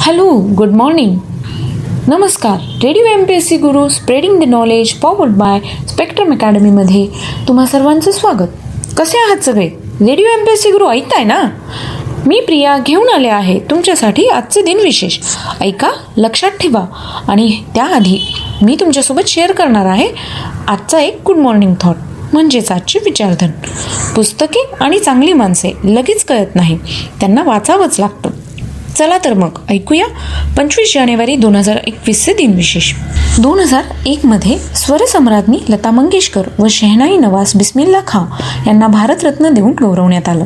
Hello, good morning, नमस्कार. Radio MPSC Guru spreading the knowledge powered by Spectrum अकॅडमीमध्ये तुम्हा सर्वांचं स्वागत. कसे आहात सगळे? रेडिओ MPSC गुरु ऐकताय ना? मी प्रिया घेऊन आले आहे तुमच्यासाठी आजचे दिन विशेष. ऐका, लक्षात ठेवा. आणि त्याआधी मी तुमच्यासोबत शेअर करणार आहे आजचा एक गुड मॉर्निंग थॉट, म्हणजेच आजची विचारधन. पुस्तके आणि चांगली माणसे लगेच कळत नाही, त्यांना वाचावंच लागतं. चला तर मग ऐकूया 25 जानेवारी 2021चे दिनविशेष. 2001मध्ये स्वरसम्राज्ञी लता मंगेशकर व शेहनाई नवाज बिस्मिल्ला खां यांना भारतरत्न देऊन गौरवण्यात आलं.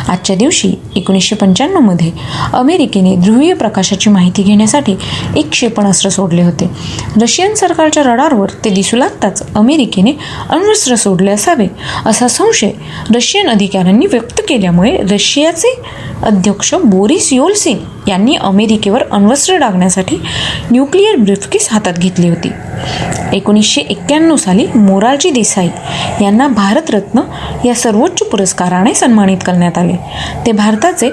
आजच्या दिवशी 1995मध्ये अमेरिकेने ध्रुवीय प्रकाशाची माहिती घेण्यासाठी एक क्षेपणास्त्र सोडले होते. रशियन सरकारच्या रडारवर ते दिसू लागताच अमेरिकेने अण्वस्त्र सोडले असावे असा संशय रशियन अधिकाऱ्यांनी व्यक्त केल्यामुळे रशियाचे अध्यक्ष बोरिस येल्त्सिन यांनी अमेरिकेवर अण्वस्त्र डागण्यासाठी न्यूक्लिअर ब्रीफकेस हातात घेतली होती. 1991 साली मोरारजी देसाई यांना भारतरत्न या सर्वोच्च पुरस्काराने सन्मानित करण्यात आले. ते भारताचे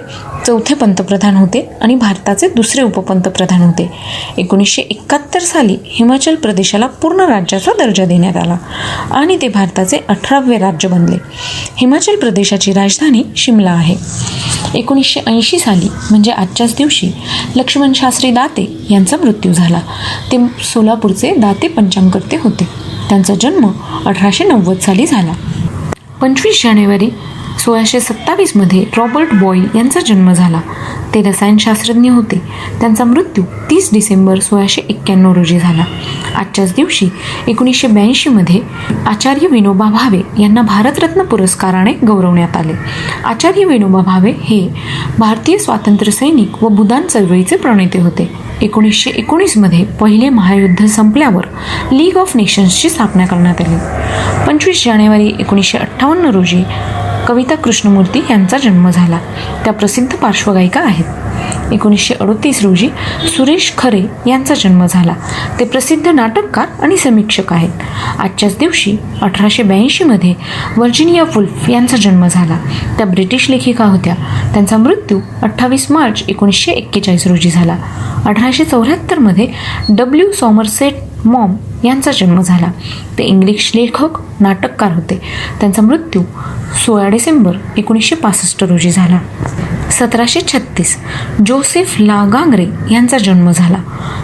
चौथे पंतप्रधान होते आणि भारताचे दुसरे उपपंतप्रधान होते. 1971 साली हिमाचल प्रदेशाला पूर्ण राज्याचा दर्जा देण्यात आला आणि ते भारताचे 18वे राज्य बनले. हिमाचल प्रदेशाची राजधानी शिमला आहे. 1980 साली म्हणजे आजच्याच दिवशी लक्ष्मण शास्त्री दाते यांचा मृत्यू झाला. ते सोलापूरचे दाते पंचांगकर्ते होते. त्यांचा जन्म 1890 साली झाला. 25 जानेवारी 1627मध्ये रॉबर्ट बॉईल यांचा जन्म झाला. ते रसायनशास्त्रज्ञ होते. त्यांचा मृत्यू 30 डिसेंबर 1691 रोजी झाला. आजच्याच दिवशी 1982मध्ये आचार्य विनोबा भावे यांना भारतरत्न पुरस्काराने गौरवण्यात आले. आचार्य विनोबा भावे हे भारतीय स्वातंत्र्य सैनिक व भूदान चळवळीचे प्रणेते होते. 1919मध्ये पहिले महायुद्ध संपल्यावर लीग ऑफ नेशन्सची स्थापना करण्यात आली. 25 जानेवारी 1958 रोजी कविता कृष्णमूर्ती यांचा जन्म झाला. त्या प्रसिद्ध पार्श्वगायिका आहेत. 1938 रोजी सुरेश खरे यांचा जन्म झाला. ते प्रसिद्ध नाटककार आणि समीक्षक आहेत. आजच्याच दिवशी 1882मध्ये व्हर्जिनिया वुल्फ यांचा जन्म झाला. त्या ब्रिटिश लेखिका होत्या. त्यांचा मृत्यू 28 मार्च 1941 रोजी झाला. 1874मध्ये W. सॉमरसेट मॉम यांचा जन्म झाला. ते इंग्लिश लेखक, नाटककार होते. त्यांचा मृत्यू 16 डिसेंबर 1965 रोजी झाला. 1736 जोसेफ ला गांग्रे यांचा जन्म झाला.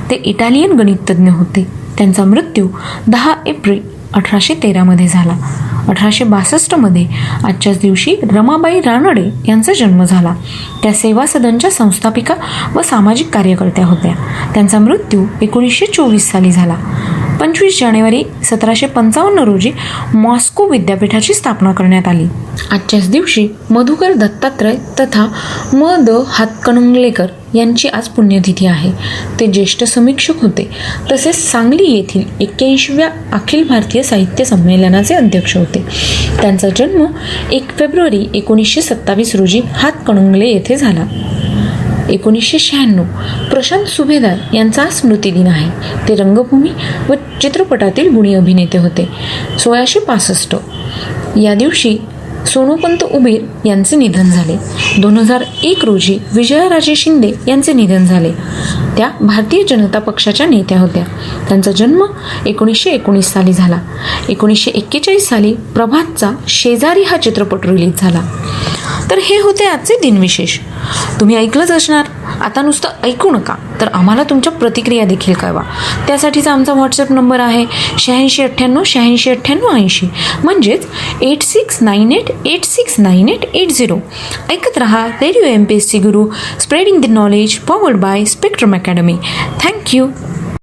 ते इटालियन गणितज्ञ होते. त्यांचा मृत्यू 10 एप्रिल 1813मध्ये झाला. 1862मध्ये आजच्याच दिवशी रमाबाई रानडे यांचा जन्म झाला. त्या सेवा सदनच्या संस्थापिका व सामाजिक कार्यकर्त्या होत्या. त्यांचा मृत्यू 1924 साली झाला. 25 जानेवारी 1755 रोजी मॉस्को विद्यापीठाची स्थापना करण्यात आली. आजच्याच दिवशी मधुकर दत्तात्रय तथा म. द. हातकणंगलेकर यांची आज पुण्यतिथी आहे. ते ज्येष्ठ समीक्षक होते. तसेच सांगली येथील 81व्या अखिल भारतीय साहित्य संमेलनाचे अध्यक्ष होते. त्यांचा जन्म 1 फेब्रुवारी 1927 रोजी हातकणंगले येथे झाला. 1996 प्रशांत सुभेदार यांचा स्मृतिदिन आहे. ते रंगभूमी व चित्रपटातील गुणी अभिनेते होते. 1665 या दिवशी सोनोपंत उबेर यांचे निधन झाले. 2001 रोजी विजयाराजे शिंदे यांचे निधन झाले. त्या भारतीय जनता पक्षाच्या नेत्या होत्या. त्यांचा जन्म 1919 साली झाला. 1941 साली प्रभातचा शेजारी हा चित्रपट रिलीज झाला. तर हे होते आजचे दिनविशेष. तुम्ही ऐकलंच असणार. आता नुसतं ऐकू नका, तर आम्हाला तुमच्या प्रतिक्रिया देखील कळवा. त्यासाठीचा आमचा व्हॉट्सअप नंबर आहे 8698 म्हणजेच 8698869880. ऐकत रहा radio MPSC Guru spreading the knowledge powered by spectrum academy. Thank you.